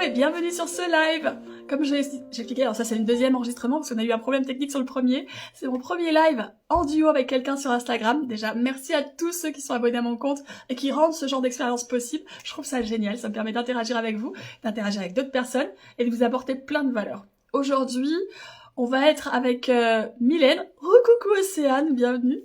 et bienvenue sur ce live. Comme j'ai expliqué, alors ça c'est le deuxième enregistrement parce qu'on a eu un problème technique sur le premier. C'est mon premier live en duo avec quelqu'un sur Instagram. Déjà, merci à tous ceux qui sont abonnés à mon compte et qui rendent ce genre d'expérience possible. Je trouve ça génial, ça me permet d'interagir avec vous, d'interagir avec d'autres personnes et de vous apporter plein de valeurs. Aujourd'hui, on va être avec Mylène. Coucou Océane, bienvenue.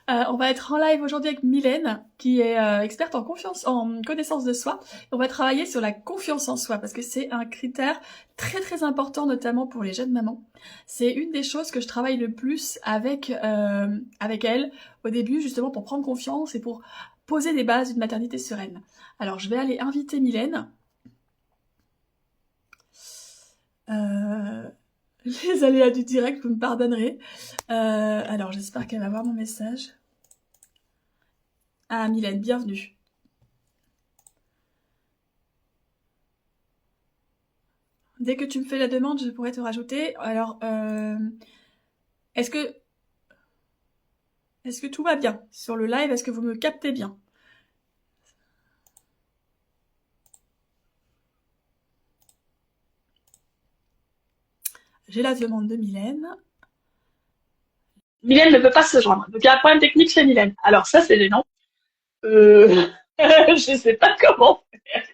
On va être en live aujourd'hui avec Mylène, qui est experte en connaissance de soi. On va travailler sur la confiance en soi, parce que c'est un critère très très important, notamment pour les jeunes mamans. C'est une des choses que je travaille le plus avec elle, au début, justement pour prendre confiance et pour poser les bases d'une maternité sereine. Alors, je vais aller inviter Mylène. Les aléas du direct, vous me pardonnerez. Alors, j'espère qu'elle va voir mon message. Ah, Mylène, bienvenue. Dès que tu me fais la demande, je pourrais te rajouter. Alors, est-ce que tout va bien sur le live? Est-ce que vous me captez bien? J'ai la demande de Mylène. Mylène ne peut pas se joindre. Donc il y a un problème technique chez Mylène. Alors ça, c'est gênant. Je sais pas comment faire.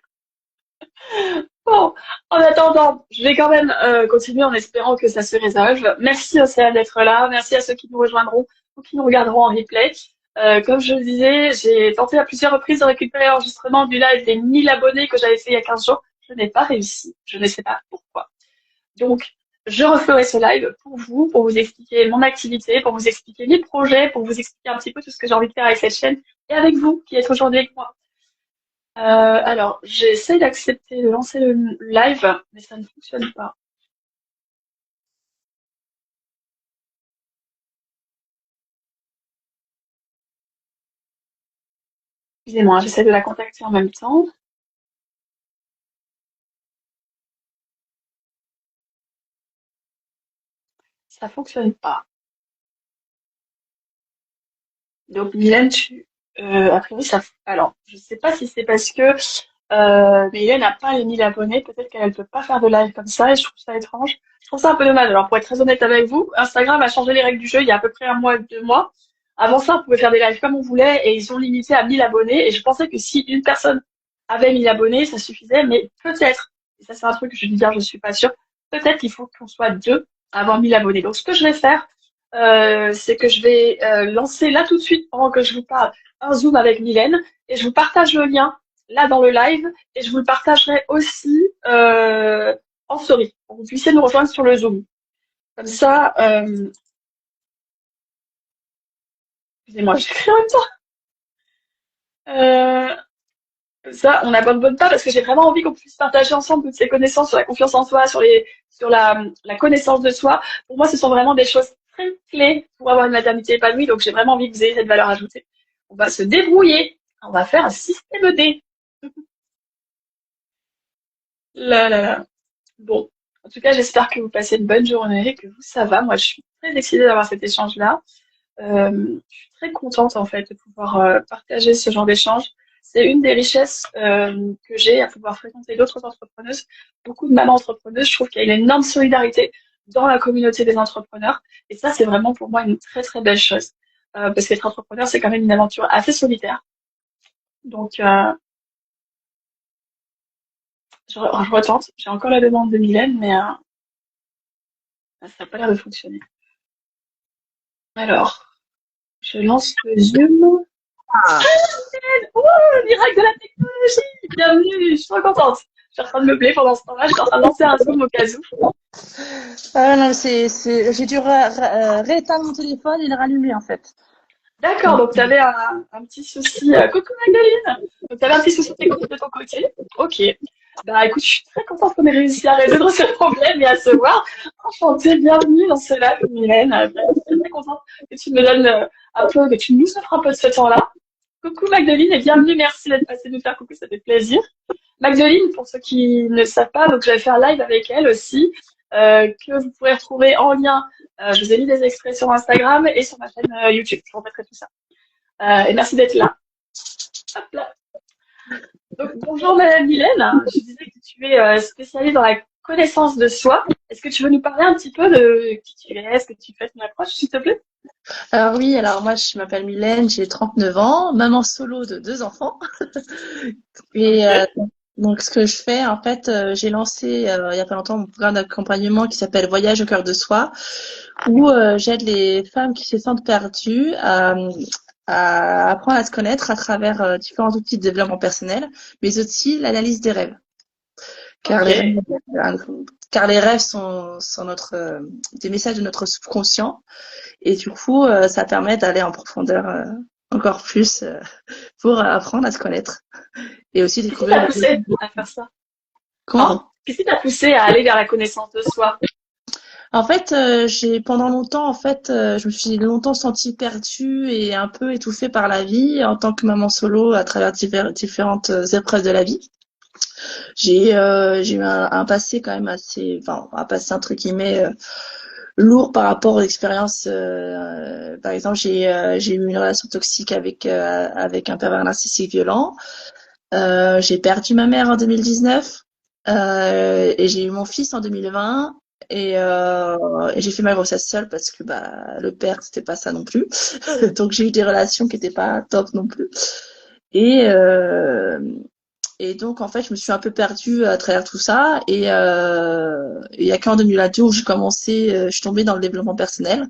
Bon, en attendant, je vais quand même continuer en espérant que ça se résolve. Merci Océane d'être là. Merci à ceux qui nous rejoindront ou qui nous regarderont en replay. Comme je le disais, j'ai tenté à plusieurs reprises de récupérer l'enregistrement du live des 1000 abonnés que j'avais fait il y a 15 jours. Je n'ai pas réussi. Je ne sais pas pourquoi. Donc, je referai ce live pour vous expliquer mon activité, pour vous expliquer mes projets, pour vous expliquer un petit peu tout ce que j'ai envie de faire avec cette chaîne et avec vous qui êtes aujourd'hui avec moi. Alors, j'essaie d'accepter de lancer le live, mais ça ne fonctionne pas. Excusez-moi, j'essaie de la contacter en même temps. Ça fonctionne pas. Donc, Mylène, a priori, ça. Alors, je sais pas si c'est parce que Mylène n'a pas les 1000 abonnés. Peut-être qu'elle ne peut pas faire de live comme ça et je trouve ça étrange. Je trouve ça un peu dommage. Alors, pour être très honnête avec vous, Instagram a changé les règles du jeu il y a à peu près un mois, 2 mois. Avant ça, on pouvait faire des lives comme on voulait et ils ont limité à 1000 abonnés. Et je pensais que si une personne avait 1000 abonnés, ça suffisait. Mais peut-être, et ça c'est un truc que je vais dire, je suis pas sûre, peut-être qu'il faut qu'on soit deux à avoir 1000 abonnés. Donc, ce que je vais faire, c'est que je vais lancer là tout de suite, pendant que je vous parle, un Zoom avec Mylène et je vous partage le lien là dans le live et je vous le partagerai aussi en story pour que vous puissiez nous rejoindre sur le Zoom. Comme ça, excusez-moi, j'écris en même temps. Ça, on n'abandonne pas parce que j'ai vraiment envie qu'on puisse partager ensemble toutes ces connaissances sur la confiance en soi, sur la connaissance de soi. Pour moi, ce sont vraiment des choses très clés pour avoir une maternité épanouie. Donc, j'ai vraiment envie que vous ayez cette valeur ajoutée. On va se débrouiller. On va faire un système D. Là, là, là. Bon. En tout cas, j'espère que vous passez une bonne journée, que vous, ça va. Moi, je suis très excitée d'avoir cet échange-là. Je suis très contente, en fait, de pouvoir partager ce genre d'échange. C'est une des richesses que j'ai à pouvoir fréquenter d'autres entrepreneuses, beaucoup de mamans entrepreneuses. Je trouve qu'il y a une énorme solidarité dans la communauté des entrepreneurs. Et ça, c'est vraiment pour moi une très, très belle chose. Parce qu'être entrepreneur, c'est quand même une aventure assez solitaire. Donc, je retente. J'ai encore la demande de Mylène, mais ça n'a pas l'air de fonctionner. Alors, je lance le Zoom. Ah, oh, le miracle de la technologie! Bienvenue, je suis trop contente. Je suis en train de me plaire pendant ce temps-là, je suis en train de lancer un Zoom au cas où. Ah non, j'ai dû rééteindre mon téléphone et le rallumer en fait. D'accord, donc tu avais un petit souci. Coucou Magdalene! Donc tu avais un petit souci technique de ton côté. Ok. Bah écoute, je suis très contente qu'on ait réussi à résoudre ce problème et à se voir. Enchantée, bienvenue dans ce live, Mylène. Je suis très contente que tu me donnes un peu, que tu nous offres un peu de ce temps-là. Coucou Magdalene et bienvenue, merci d'être passée nous faire coucou, ça fait plaisir. Magdalene, pour ceux qui ne le savent pas, donc j'avais fait un live avec elle aussi, que vous pourrez retrouver en lien. Je vous ai mis des extraits sur Instagram et sur ma chaîne YouTube. Je vous remettrai tout ça. Et merci d'être là. Hop là. Donc, bonjour Madame Mylène. Je disais que tu es spécialisée dans la connaissance de soi. Est-ce que tu veux nous parler un petit peu de qui tu es, ce que tu fais, ton approche, s'il te plaît? Alors oui, alors moi je m'appelle Mylène, j'ai 39 ans, maman solo de 2 enfants. Et Ok. donc ce que je fais, en fait, j'ai lancé il y a pas longtemps mon programme d'accompagnement qui s'appelle Voyage au cœur de soi, où j'aide les femmes qui se sentent perdues à apprendre à se connaître à travers différents outils de développement personnel, mais aussi l'analyse des rêves. Car Ok. les rêves, car les rêves sont des messages de notre subconscient. Et du coup, ça permet d'aller en profondeur encore plus pour apprendre à se connaître et aussi Qu'est-ce qui t'a découvrir. poussé à faire ça? Pardon. Comment? Qu'est-ce qui t'a poussé à aller vers la connaissance de soi? En fait, j'ai pendant longtemps, en fait, je me suis longtemps sentie perdue et un peu étouffée par la vie en tant que maman solo à travers différentes épreuves de la vie. J'ai eu un passé quand même assez, enfin, un passé entre guillemets lourd par rapport aux expériences. Par exemple, j'ai eu une relation toxique avec un pervers narcissique violent. J'ai perdu ma mère en 2019 et j'ai eu mon fils en 2020. Et j'ai fait ma grossesse seule parce que le père c'était pas ça non plus. Donc j'ai eu des relations qui étaient pas top non plus. Et euh, et donc, en fait, je me suis un peu perdue à travers tout ça. Et il y a qu'en 2022 où j'ai commencé, je suis tombée dans le développement personnel.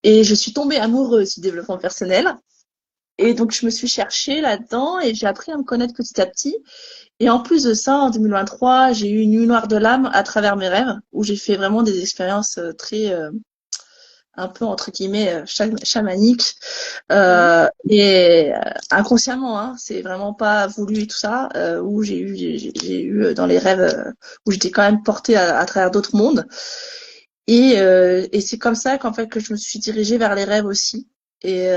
Et je suis tombée amoureuse du développement personnel. Et donc, je me suis cherchée là-dedans et j'ai appris à me connaître petit à petit. Et en plus de ça, en 2023, j'ai eu une nuit noire de l'âme à travers mes rêves où j'ai fait vraiment des expériences très, un peu entre guillemets, chamaniques. Mhm. Et inconsciemment, hein, c'est vraiment pas voulu et tout ça, où j'ai eu dans les rêves où j'étais quand même portée à travers d'autres mondes. Et c'est comme ça qu'en fait que je me suis dirigée vers les rêves aussi. Et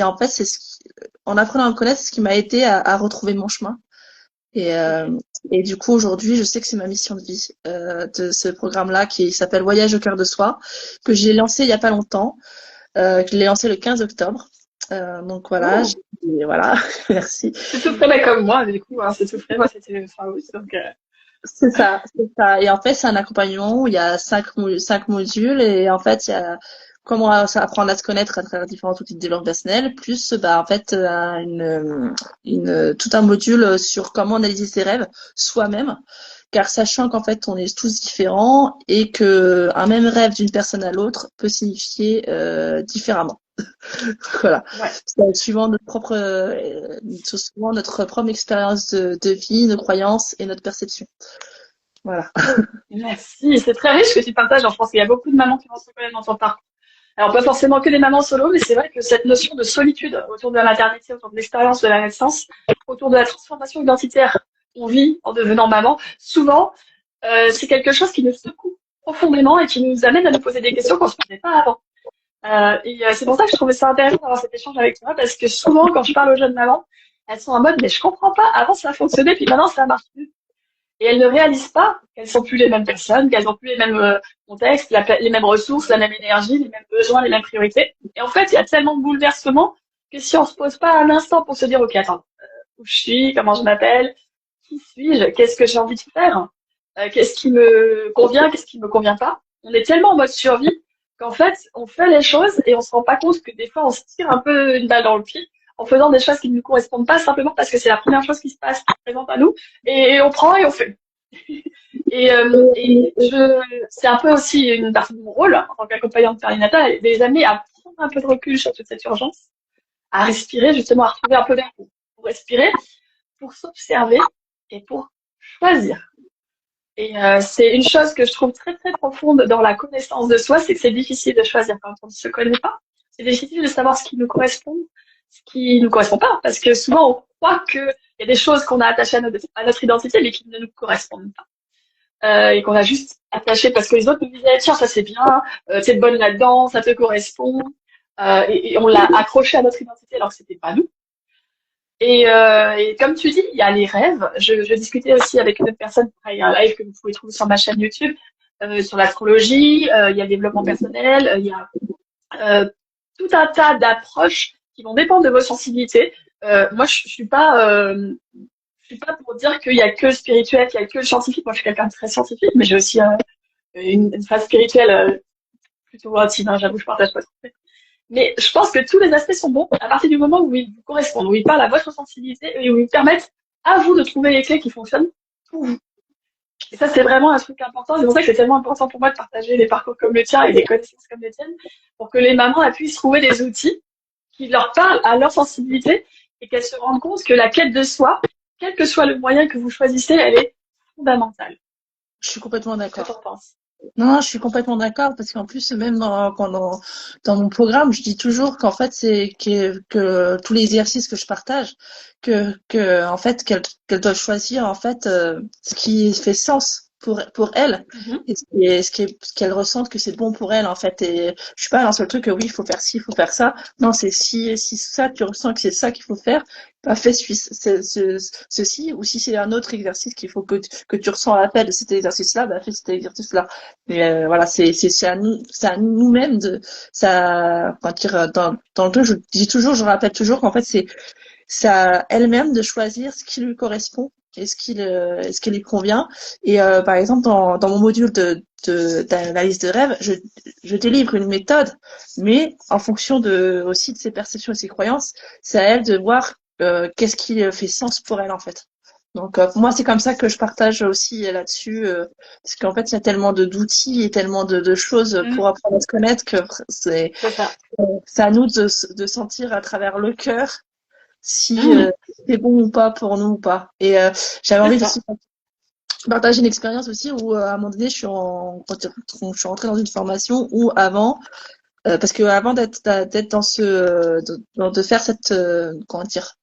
en fait, en apprenant à me connaître, c'est ce qui m'a aidé à retrouver mon chemin. Et, Ok. euh, et du coup, aujourd'hui, je sais que c'est ma mission de vie de ce programme-là qui s'appelle Voyage au cœur de soi, que j'ai lancé il y a pas longtemps. Je l'ai lancé le 15 octobre. Donc voilà, Oh. voilà, merci. C'est tout frais, mais comme moi, du coup, hein, c'est tout frais. Moi, c'était fin août, donc, C'est ça, c'est ça. Et en fait, c'est un accompagnement où il y a cinq modules et en fait, il y a comment apprendre à se connaître à travers différents outils de développement personnel, plus en fait tout un module sur comment analyser ses rêves soi-même, car sachant qu'en fait on est tous différents et que un même rêve d'une personne à l'autre peut signifier différemment. Voilà. ouais. Suivant notre propre expérience de vie, nos croyances et notre perception. Voilà. Merci. C'est très riche que tu partages. Je pense qu'il y a beaucoup de mamans qui vont se reconnaître dans ton parcours. Alors, pas forcément que des mamans solo, mais c'est vrai que cette notion de solitude autour de la maternité, autour de l'expérience de la naissance, autour de la transformation identitaire qu'on vit en devenant maman, souvent, c'est quelque chose qui nous secoue profondément et qui nous amène à nous poser des questions qu'on ne se posait pas avant. C'est pour ça que je trouvais ça intéressant d'avoir cet échange avec toi, parce que souvent, quand je parle aux jeunes mamans, elles sont en mode, mais je comprends pas, avant ça fonctionnait, puis maintenant ça marche plus. Et elles ne réalisent pas qu'elles sont plus les mêmes personnes, qu'elles n'ont plus les mêmes contextes, les mêmes ressources, la même énergie, les mêmes besoins, les mêmes priorités. Et en fait, il y a tellement de bouleversements que si on se pose pas un instant pour se dire, ok, attends, où je suis, comment je m'appelle, qui suis-je, qu'est-ce que j'ai envie de faire, qu'est-ce qui me convient, qu'est-ce qui me convient pas, on est tellement en mode survie qu'en fait, on fait les choses et on se rend pas compte que des fois, on se tire un peu une balle dans le pied en faisant des choses qui ne nous correspondent pas simplement parce que c'est la première chose qui se passe, qui se présente à nous, et on prend et on fait. C'est un peu aussi une partie de mon rôle en tant qu'accompagnante périnatale, des amener à prendre un peu de recul sur toute cette urgence, à respirer justement, à retrouver un peu d'air pour respirer, pour s'observer et pour choisir. C'est une chose que je trouve très très profonde dans la connaissance de soi, c'est que c'est difficile de choisir quand on ne se connaît pas. C'est difficile de savoir ce qui nous correspond, ce qui nous correspond pas, parce que souvent on croit qu'il y a des choses qu'on a attachées à notre identité, mais qui ne nous correspondent pas. Et qu'on a juste attaché parce que les autres nous disaient tiens ça c'est bien, t'es bonne là-dedans, ça te correspond, et on l'a accroché à notre identité alors que c'était pas nous. Et comme tu dis, il y a les rêves. Je discutais aussi avec une autre personne, il y a un live que vous pouvez trouver sur ma chaîne YouTube, sur l'astrologie, il y a le développement personnel, il y a euh, tout un tas d'approches qui vont dépendre de vos sensibilités. Moi, je suis pas je suis pas pour dire qu'il y a que le spirituel, qu'il y a que le scientifique. Moi, je suis quelqu'un de très scientifique, mais j'ai aussi une phase spirituelle plutôt intime, hein, j'avoue, je partage pas tout. Mais je pense que tous les aspects sont bons à partir du moment où ils vous correspondent, où ils parlent à votre sensibilité et où ils permettent à vous de trouver les clés qui fonctionnent pour vous. Et ça, c'est vraiment un truc important. C'est pour ça que c'est tellement important pour moi de partager des parcours comme le tien et des connaissances comme les tiennes, pour que les mamans elles puissent trouver des outils qui leur parlent à leur sensibilité et qu'elles se rendent compte que la quête de soi, quel que soit le moyen que vous choisissez, elle est fondamentale. Je suis complètement Qu'est-ce que d'accord. t'en penses? Non, je suis complètement d'accord parce qu'en plus, même dans mon programme, je dis toujours qu'en fait, que tous les exercices que je partage, en fait, qu'elles doivent choisir, en fait, ce qui fait sens pour elles et ce qu'elles ressentent que c'est bon pour elles, en fait. Et je suis pas dans ce truc que oui, il faut faire ci, il faut faire ça. Non, c'est si ça, tu ressens que c'est ça qu'il faut faire, bah, fais ceci, ou si c'est un autre exercice qu'il faut que tu ressens l'appel de cet exercice-là, bah, fais cet exercice-là. Et voilà, c'est à nous-mêmes ça, comment dire, dans le truc, je rappelle toujours qu'en fait c'est à elle-même de choisir ce qui lui correspond et ce qui lui convient. Et par exemple dans mon module d'analyse de rêve, je délivre une méthode, mais en fonction aussi de ses perceptions et ses croyances, c'est à elle de voir qu'est-ce qui fait sens pour elle en fait. Donc moi c'est comme ça que je partage aussi là-dessus parce qu'en fait il y a tellement d'outils et tellement de choses pour apprendre à se connaître que C'est ça. c'est à nous de sentir à travers le cœur si c'est bon ou pas pour nous ou pas. Et j'avais envie de partager une expérience aussi où à un moment donné quand je suis rentrée dans une formation où avant parce que avant d'être dans de faire cette comment dire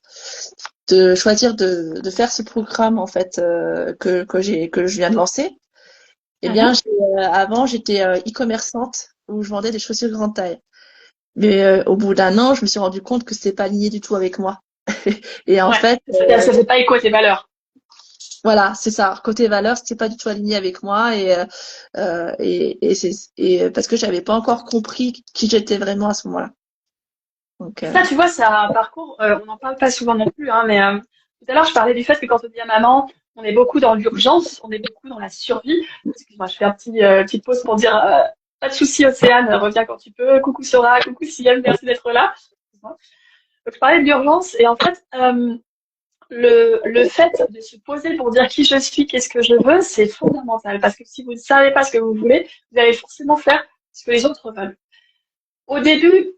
de choisir de faire ce programme en fait que je viens de lancer. Eh bien, avant j'étais e-commerçante où je vendais des chaussures grande taille. Mais au bout d'un an, je me suis rendu compte que c'était pas aligné du tout avec moi. Et en fait, ça fait pas écho à tes valeurs. voilà, c'est ça. Côté valeur, c'était pas du tout aligné avec moi et parce que j'avais pas encore compris qui j'étais vraiment à ce moment-là. Donc, Ça, tu vois, c'est un parcours, on n'en parle pas souvent non plus, hein, mais tout à l'heure, je parlais du fait que quand on devient maman, on est beaucoup dans l'urgence, on est beaucoup dans la survie. Excuse-moi, je fais petite pause pour dire, pas de souci, Océane, reviens quand tu peux. Coucou Sora, coucou Siam, merci d'être là. Donc, je parlais de l'urgence et en fait, le fait de se poser pour dire qui je suis, qu'est-ce que je veux, c'est fondamental parce que si vous ne savez pas ce que vous voulez, vous allez forcément faire ce que les autres veulent. Au début,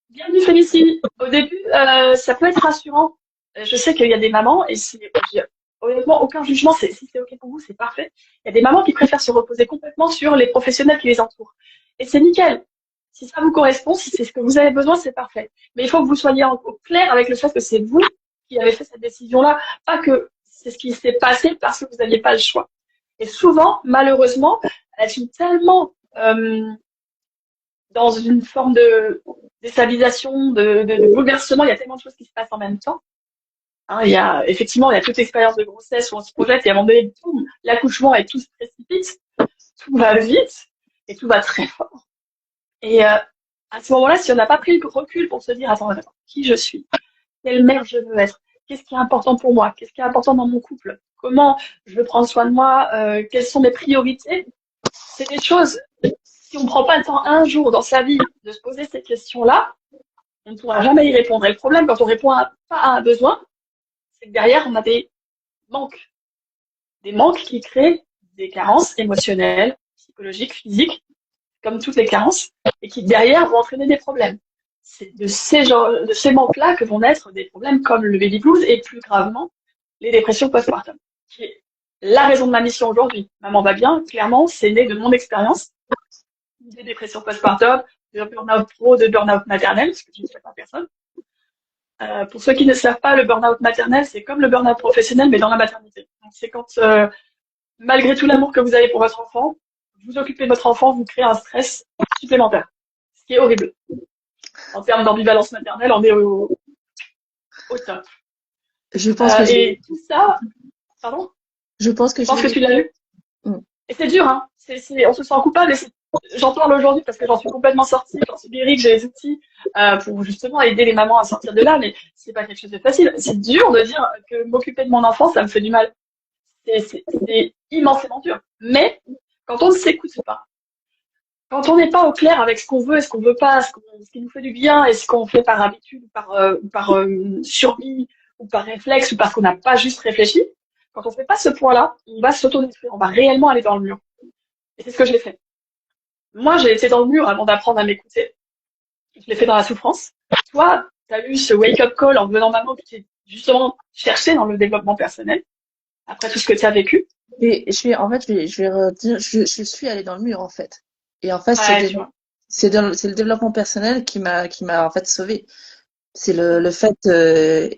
bienvenue Félicie. Au début, ça peut être rassurant. Je sais qu'il y a des mamans, et honnêtement, aucun jugement, si c'est OK pour vous, c'est parfait. Il y a des mamans qui préfèrent se reposer complètement sur les professionnels qui les entourent. Et c'est nickel. Si ça vous correspond, si c'est ce que vous avez besoin, c'est parfait. Mais il faut que vous soyez au clair avec le fait que c'est vous qui avez fait cette décision-là, pas que c'est ce qui s'est passé parce que vous n'aviez pas le choix. Et souvent, malheureusement, elles sont tellement dans une forme de déstabilisation, de bouleversement. Il y a tellement de choses qui se passent en même temps. Hein, il y a toute l'expérience de grossesse où on se projette et à un moment donné, boum, l'accouchement et tout se précipite, tout va vite et tout va très fort. Et à ce moment-là, si on n'a pas pris le recul pour se dire, attends, qui je suis, quelle mère je veux être, qu'est-ce qui est important pour moi, qu'est-ce qui est important dans mon couple, comment je veux prendre soin de moi, quelles sont mes priorités, c'est des choses. Si on ne prend pas le temps un jour dans sa vie de se poser ces questions-là, on ne pourra jamais y répondre. Et le problème, quand on répond pas à un besoin, c'est que derrière, on a des manques. Des manques qui créent des carences émotionnelles, psychologiques, physiques, comme toutes les carences, et qui derrière vont entraîner des problèmes. C'est de ces manques-là que vont naître des problèmes comme le baby blues et plus gravement, les dépressions postpartum, qui est la raison de ma mission aujourd'hui. Maman va bien, clairement, c'est né de mon expérience des dépressions postpartum, de burn-out pro, de burn-out maternel, parce que je ne sais pas personne. Pour ceux qui ne savent pas, le burn-out maternel, c'est comme le burn-out professionnel, mais dans la maternité. Donc, c'est quand, malgré tout l'amour que vous avez pour votre enfant, vous occupez de votre enfant, vous créez un stress supplémentaire. Ce qui est horrible. En termes d'ambivalence maternelle, on est au top. Je pense que et tout ça, pardon? Je pense que tu l'as eu. Et c'est dur, hein. On se sent coupable, et c'est j'en parle aujourd'hui parce que j'en suis complètement sortie, j'en suis guérie, que j'ai les outils pour justement aider les mamans à sortir de là, mais c'est pas quelque chose de facile. C'est dur de dire que m'occuper de mon enfant, ça me fait du mal. C'est immensément dur. Mais quand on ne s'écoute pas, quand on n'est pas au clair avec ce qu'on veut et ce qu'on veut pas, ce qui nous fait du bien et ce qu'on fait par habitude ou par survie ou par réflexe ou parce qu'on n'a pas juste réfléchi, quand on fait pas ce point-là, on va s'auto-détruire, on va réellement aller dans le mur. Et c'est ce que j'ai fait. Moi, j'ai été dans le mur avant d'apprendre à m'écouter. Je l'ai fait dans la souffrance. Toi, tu as eu ce wake-up call en devenant maman que tu t'es justement cherché dans le développement personnel, après tout ce que tu as vécu. Et je vais redire, je suis allée dans le mur, en fait. Et en fait, Ouais, tu vois. c'est le développement personnel qui m'a, en fait, sauvée. C'est le fait,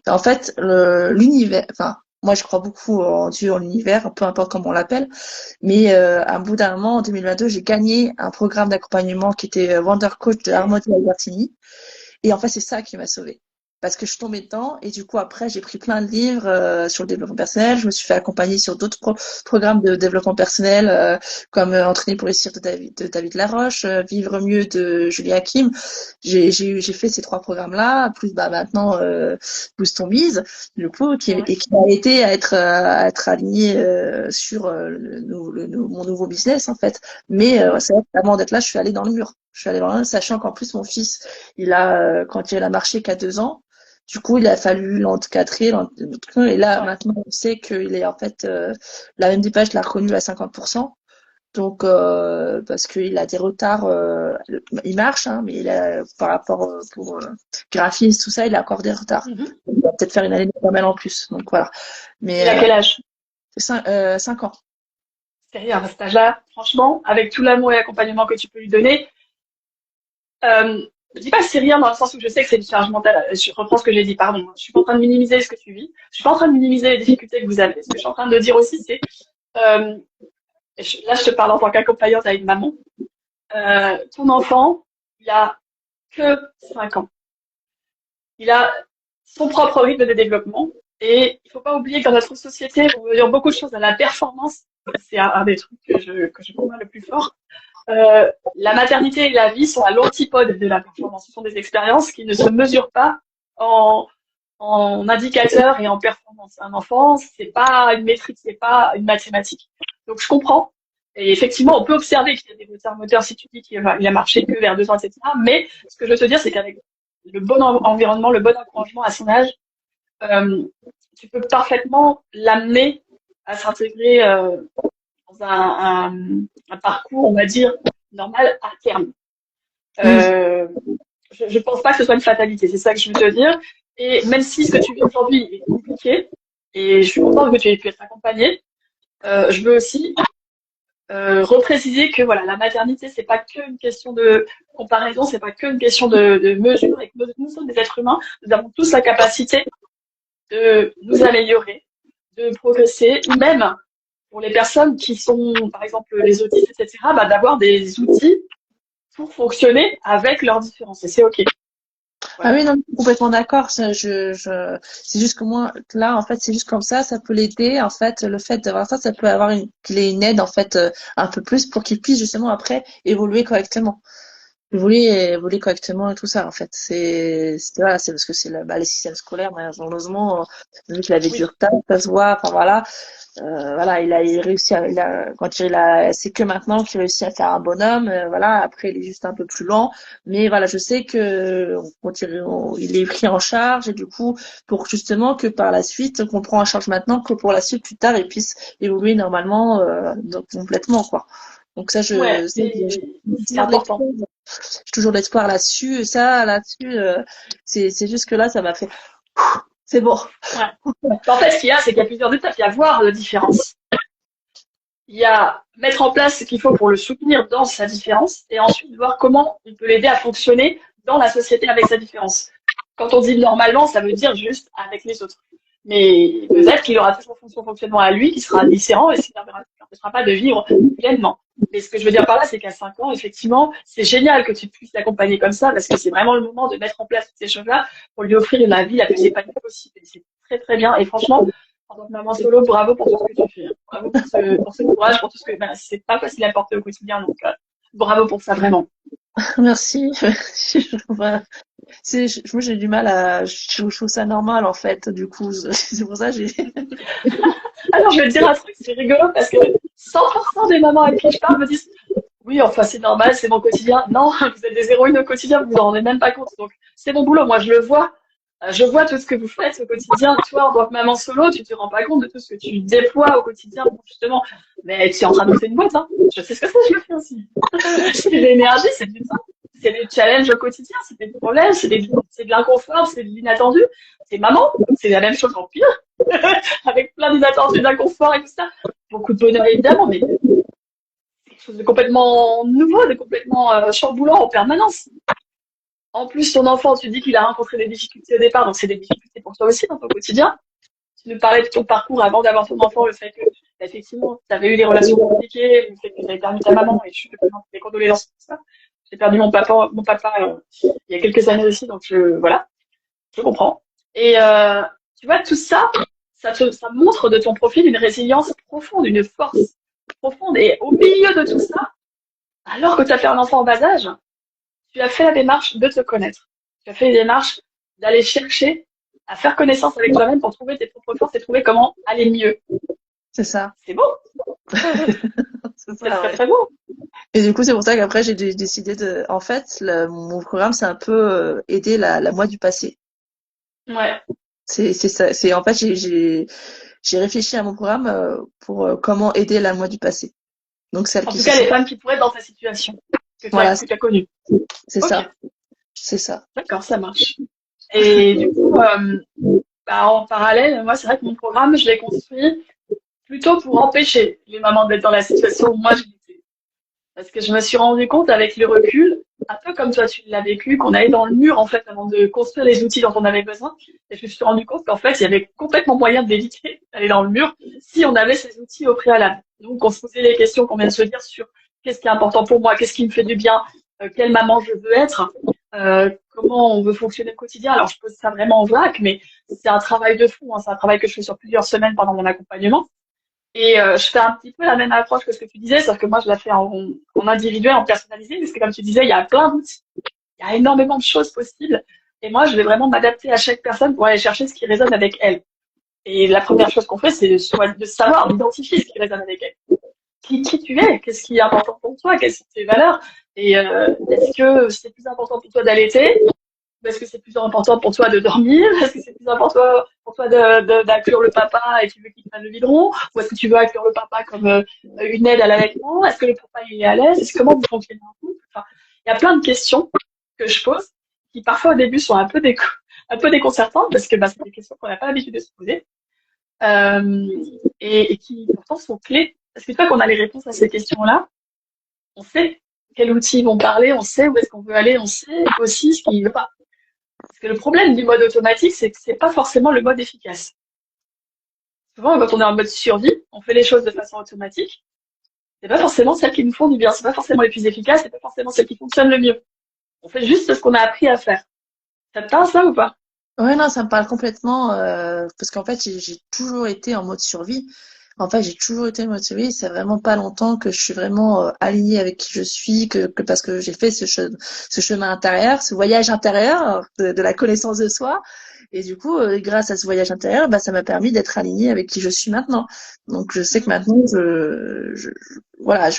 en fait, l'univers, enfin, moi, je crois beaucoup en Dieu, en l'univers, peu importe comment on l'appelle. Mais, à bout d'un moment, en 2022, j'ai gagné un programme d'accompagnement qui était Wonder Coach de Harmony Albertini. Et en fait, c'est ça qui m'a sauvée. Parce que je suis tombée dedans et du coup, après, j'ai pris plein de livres sur le développement personnel. Je me suis fait accompagner sur d'autres programmes de développement personnel comme Entraîner pour réussir de David Laroche, Vivre mieux de Julie Hakim. J'ai fait ces 3 programmes-là, plus bah, maintenant Boost ton bise, du coup, Ouais. et qui m'a aidé à être aligné sur mon nouveau business, en fait. Mais c'est vrai que avant d'être là, je suis allée dans le mur. Je suis allée dans le mur, sachant qu'en plus, mon fils, quand il a marché qu'à 2 ans, du coup, il a fallu l'encadrer, et là, Ouais. maintenant, on sait qu'il est en fait, la même dépêche, je l'ai reconnu à 50%. Donc, parce qu'il a des retards, il marche, hein, mais par rapport pour graphisme, tout ça, il a encore des retards. Mhm. Il va peut-être faire une année de pas mal en plus. Donc voilà. Il Mais a quel âge? c'est 5 ans. C'est-à-dire à cet âge-là, franchement, avec tout l'amour et l'accompagnement que tu peux lui donner, je dis pas que c'est rien dans le sens où je sais que c'est une charge mentale. Je reprends ce que j'ai dit, pardon. Je suis pas en train de minimiser ce que tu vis. Je suis pas en train de minimiser les difficultés que vous avez. Ce que je suis en train de dire aussi, c'est, euh, là, je te parle en tant qu'accompagnante avec maman. Ton enfant, il a que 5 ans. Il a son propre rythme de développement. Et il faut pas oublier que dans notre société, on veut dire beaucoup de choses à la performance. C'est un des trucs que je comprends le plus fort. La maternité et la vie sont à l'antipode de la performance. Ce sont des expériences qui ne se mesurent pas en, en indicateur et en performance. Un enfant, c'est pas une métrique, c'est pas une mathématique. Donc je comprends. Et effectivement, on peut observer qu'il y a des retards moteurs si tu dis qu'il a marché que vers 2 ans, etc. Mais ce que je veux te dire, c'est qu'avec le bon environnement, le bon encouragement à son âge, euh, tu peux parfaitement l'amener à s'intégrer dans un parcours, on va dire, normal à terme. Oui. Euh, je pense pas que ce soit une fatalité, c'est ça que je veux te dire. Et même si ce que tu vis aujourd'hui est compliqué, et je suis contente que tu aies pu être accompagnée, je veux aussi repréciser que voilà, la maternité, c'est pas qu'une question de comparaison, c'est pas qu'une question de mesure, et que nous sommes des êtres humains, nous avons tous la capacité de nous améliorer, de progresser, ou même pour les personnes qui sont, par exemple, les autistes, etc., bah, d'avoir des outils pour fonctionner avec leurs différences. Et c'est OK. Ah Voilà. oui, non, je suis complètement d'accord. C'est juste que moi, là, en fait, c'est juste comme ça peut l'aider. En fait, le fait d'avoir ça, ça peut avoir qu'il ait une aide, en fait, un peu plus pour qu'il puisse justement après évoluer correctement. Évoluer correctement et tout ça, en fait. Voilà, c'est parce que c'est les systèmes scolaires, malheureusement, vu qu'il avait du Oui. retard, ça se voit, enfin voilà. Voilà, il réussit c'est que maintenant qu'il réussit à faire un bonhomme. Voilà, après il est juste un peu plus lent, mais voilà, je sais que il est pris en charge et du coup pour justement que par la suite qu'on prend en charge maintenant, que pour la suite plus tard il puisse évoluer normalement, donc complètement quoi. Donc ça, Ouais, j'ai c'est toujours de important. l'espoir, j'ai toujours de l'espoir là-dessus. Et ça, là-dessus, c'est juste que là, ça m'a fait, c'est bon. Ouais. En fait, ce qu'il y a, c'est qu'il y a plusieurs étapes. Il y a voir la différence. Il y a mettre en place ce qu'il faut pour le soutenir dans sa différence et ensuite voir comment on peut l'aider à fonctionner dans la société avec sa différence. Quand on dit normalement, ça veut dire juste avec les autres. Mais peut-être qu'il aura toujours son fonctionnement à lui qui sera différent et ce qui n'empêchera pas de vivre pleinement. Mais ce que je veux dire par là, c'est qu'à 5 ans, effectivement, c'est génial que tu puisses l'accompagner comme ça parce que c'est vraiment le moment de mettre en place toutes ces choses-là pour lui offrir une vie la plus épanouie possible. Et c'est très très bien. Et franchement, en tant que maman solo, bravo pour tout ce que tu fais. Bravo pour ce courage, pour tout ce que, c'est pas facile à porter au quotidien. Donc, Bravo pour ça, vraiment. Merci. Voilà. Moi, j'ai du mal je trouve ça normal, en fait. Du coup, c'est pour ça que j'ai. Alors, je vais te dire un truc, c'est rigolo parce que 100% des mamans avec qui je parle me disent oui, enfin, c'est normal, c'est mon quotidien. Non, vous êtes des héroïnes au quotidien, vous vous en rendez même pas compte. Donc, c'est mon boulot. Moi, je le vois. Je vois tout ce que vous faites au quotidien. Toi, en tant que maman solo, tu te rends pas compte de tout ce que tu déploies au quotidien, justement. Mais tu es en train de monter une boîte, hein. Je sais ce que c'est, je le fais aussi. C'est de l'énergie, c'est du temps. C'est des challenges au quotidien, c'est des problèmes, c'est de l'inconfort, c'est de l'inattendu. C'est maman, c'est la même chose en pire. Avec plein d'inattendus, d'inconfort et tout ça. Beaucoup de bonheur, évidemment, mais quelque chose de complètement nouveau, de complètement chamboulant en permanence. En plus, ton enfant, tu dis qu'il a rencontré des difficultés au départ, donc c'est des difficultés pour toi aussi dans ton quotidien. Tu nous parlais de ton parcours avant d'avoir ton enfant, le fait que, effectivement, tu avais eu des relations compliquées, le fait que tu avais perdu ta maman, et je te présente mes condoléances pour ça. J'ai perdu mon papa il y a quelques années aussi, donc voilà, je comprends. Et tu vois, tout ça, ça montre de ton profil une résilience profonde, une force profonde. Et au milieu de tout ça, alors que tu as fait un enfant en bas âge, tu as fait la démarche de te connaître. Tu as fait la démarche d'aller chercher à faire connaissance avec toi-même pour trouver tes propres forces et trouver comment aller mieux. C'est ça. C'est beau. C'est C'est ça, très ouais. très beau. Et du coup, c'est pour ça qu'après, j'ai décidé de. En fait, mon programme, c'est un peu aider la moi du passé. Ouais. C'est ça. C'est en fait, j'ai réfléchi à mon programme pour comment aider la moi du passé. Donc celle En qui tout se cas, sent. les femmes qui pourraient être dans ta situation Voilà, que tu as connue. c'est Ok, ça. C'est ça. d'accord, ça marche. Et du coup, bah, en parallèle, moi, c'est vrai que mon programme, je l'ai construit plutôt pour empêcher les mamans d'être dans la situation où moi j'étais. Parce que je me suis rendu compte avec le recul, un peu comme toi tu l'as vécu, qu'on allait dans le mur en fait avant de construire les outils dont on avait besoin. Et je me suis rendu compte qu'en fait, il y avait complètement moyen d'éviter d'aller dans le mur si on avait ces outils au préalable. Donc on se posait les questions qu'on vient de se dire sur qu'est-ce qui est important pour moi, qu'est-ce qui me fait du bien, quelle maman je veux être, comment on veut fonctionner au quotidien. Alors je pose ça vraiment en vrac, mais c'est un travail de fou, hein. C'est un travail que je fais sur plusieurs semaines pendant mon accompagnement. Et je fais un petit peu la même approche que ce que tu disais, sauf que moi je la fais en individuel, en personnalisé, parce que comme tu disais, il y a plein d'outils, il y a énormément de choses possibles. Et moi, je vais vraiment m'adapter à chaque personne pour aller chercher ce qui résonne avec elle. Et la première chose qu'on fait, c'est de savoir, d'identifier ce qui résonne avec elle. Qui tu es, qu'est-ce qui est important pour toi, quelles sont tes valeurs, et est-ce que c'est plus important pour toi d'allaiter, est-ce que c'est plus important pour toi de dormir? Est-ce que c'est plus important pour toi d'inclure le papa et tu veux qu'il prenne le biberon? Ou est-ce que tu veux inclure le papa comme une aide à l'allaitement? Est-ce que le papa il est à l'aise? Est-ce comment vous fonctionnez en couple? Enfin, il y a plein de questions que je pose qui parfois au début sont un peu déconcertantes parce que bah, c'est des questions qu'on n'a pas l'habitude de se poser euh, et qui pourtant sont clés. Parce que une fois qu'on a les réponses à ces questions-là, on sait quels outils vont parler, on sait où est-ce qu'on veut aller, on sait aussi ce qui ne veut pas. Parce que le problème du mode automatique, c'est que c'est pas forcément le mode efficace. Souvent, quand on est en mode survie, on fait les choses de façon automatique. C'est pas forcément celles qui nous font du bien, c'est pas forcément les plus efficaces, c'est pas forcément celles qui fonctionnent le mieux. On fait juste ce qu'on a appris à faire. Ça te parle ça ou pas? Ouais, non, ça me parle complètement parce qu'en fait, j'ai toujours été en mode survie. En fait, j'ai toujours été en mode survie. C'est vraiment pas longtemps que je suis vraiment alignée avec qui je suis, que parce que j'ai fait ce chemin intérieur, ce voyage intérieur de la connaissance de soi. Et du coup, grâce à ce voyage intérieur, bah, ça m'a permis d'être alignée avec qui je suis maintenant. Donc, je sais que maintenant, voilà,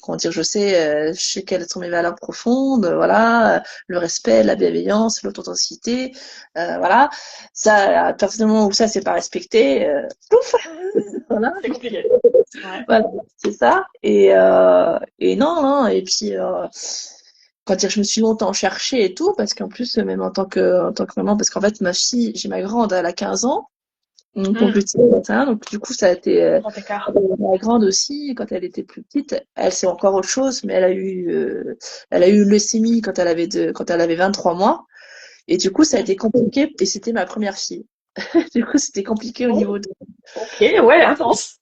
comment dire, je sais quelles sont mes valeurs profondes, voilà, le respect, la bienveillance, l'authenticité, voilà. Ça, à partir du moment où ça, c'est pas respecté, pouf, voilà. C'est compliqué. Ouais. Voilà, c'est ça. Et non, non. Et puis, quand dire, je me suis longtemps cherchée et tout, parce qu'en plus, même en tant que maman, parce qu'en fait, ma fille, j'ai ma grande, elle a 15 ans, donc mon petit, 21, donc du coup, ça a été, Grand écart. ma grande aussi, quand elle était plus petite, elle, c'est encore autre chose, mais elle a eu une leucémie quand elle avait 23 mois. Et du coup, ça a été compliqué, et c'était ma première fille. Du coup, c'était compliqué au niveau de, Ok, ouais, intense.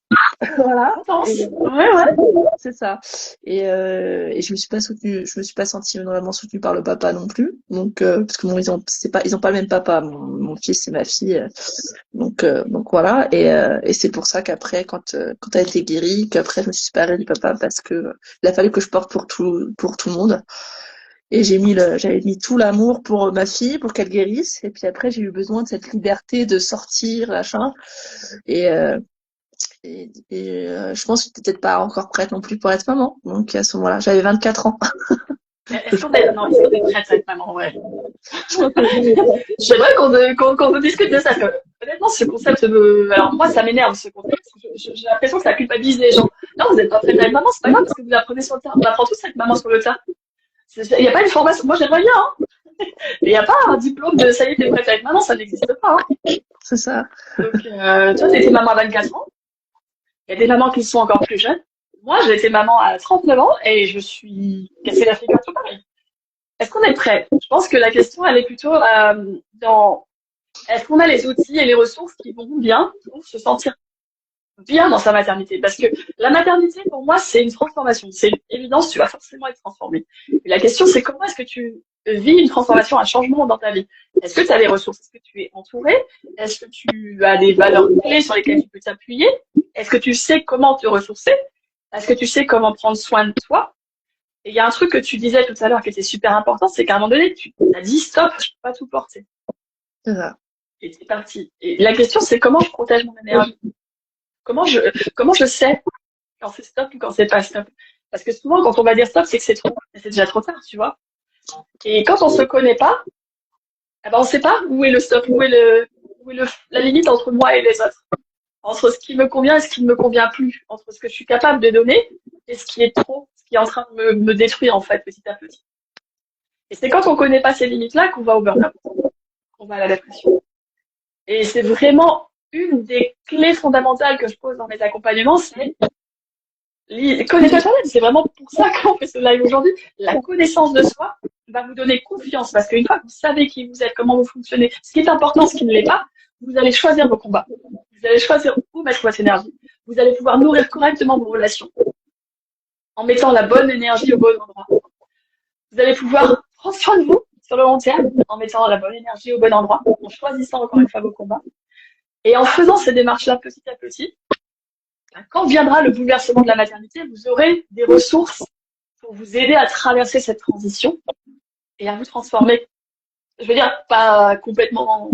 voilà. Intense. Et, Ouais, ouais. c'est ça. Et je me suis pas soutenue, je me suis pas sentie vraiment soutenue par le papa non plus. Donc, parce que bon, ils ont pas le même papa, mon fils et ma fille. Donc voilà. Et c'est pour ça qu'après, quand elle a été guérie, qu'après je me suis séparée du papa parce que il a fallu que je porte pour tout le monde. Et j'avais mis tout l'amour pour ma fille, pour qu'elle guérisse. Et puis après, j'ai eu besoin de cette liberté de sortir, machin. Et, je pense que j'étais peut-être pas encore prête non plus pour être maman. Donc à ce moment-là, j'avais 24 ans. Non, est-ce qu'on est prête à être maman, ouais. J'aimerais qu'on discute de ça. Parce que, honnêtement, ce concept alors moi, ça m'énerve, ce concept. Parce que j'ai l'impression que ça culpabilise les gens. Non, vous n'êtes pas prête à être maman, c'est pas grave, parce que vous apprenez sur le tas. On apprend tous à être maman sur le tas. Il n'y a pas une formation. Moi, j'aimerais bien, hein. Il n'y a pas un diplôme de ça y est, t'es prête à être maman, ça n'existe pas, hein. C'est ça. Donc, toi, t'as été maman à 24 ans. Il y a des mamans qui sont encore plus jeunes. Moi, j'ai été maman à 39 ans et je suis cassée la figure tout pareil. Est-ce qu'on est prêt? Je pense que la question, elle est plutôt dans est-ce qu'on a les outils et les ressources qui vont bien pour se sentir bien dans sa maternité? Parce que la maternité, pour moi, c'est une transformation. C'est une évidence, tu vas forcément être transformé. Et la question, c'est comment est-ce que tu vis une transformation, un changement dans ta vie? Est-ce que tu as les ressources? Est-ce que tu es entouré? Est-ce que tu as des valeurs clés sur lesquelles tu peux t'appuyer? Est-ce que tu sais comment te ressourcer? Est-ce que tu sais comment prendre soin de toi? Et il y a un truc que tu disais tout à l'heure qui était super important, c'est qu'à un moment donné, tu as dit stop, je peux pas tout porter. C'est ça. Et c'est parti. Et la question, c'est comment je protège mon énergie? Comment je sais quand c'est stop ou quand c'est pas stop? Parce que souvent, quand on va dire stop, c'est que c'est trop. Et c'est déjà trop tard, tu vois. Et quand on se connaît pas, eh ben, on sait pas où est le stop, la limite entre moi et les autres. Entre ce qui me convient et ce qui ne me convient plus. Entre ce que je suis capable de donner et ce qui est trop, ce qui est en train de me détruire, en fait, petit à petit. Et c'est quand on connaît pas ces limites-là qu'on va au burn-out, qu'on va à la dépression. Et c'est vraiment une des clés fondamentales que je pose dans mes accompagnements, c'est connaître soi-même. C'est vraiment pour ça qu'on fait ce live aujourd'hui. La connaissance de soi va vous donner confiance parce qu'une fois que vous savez qui vous êtes, comment vous fonctionnez, ce qui est important, ce qui ne l'est pas, vous allez choisir vos combats. Vous allez choisir où mettre votre énergie. Vous allez pouvoir nourrir correctement vos relations en mettant la bonne énergie au bon endroit. Vous allez pouvoir prendre soin de vous sur le long terme en mettant la bonne énergie au bon endroit, en choisissant encore une fois vos combats. Et en faisant ces démarches-là petit à petit, quand viendra le bouleversement de la maternité, vous aurez des ressources pour vous aider à traverser cette transition et à vous transformer. Je veux dire, pas complètement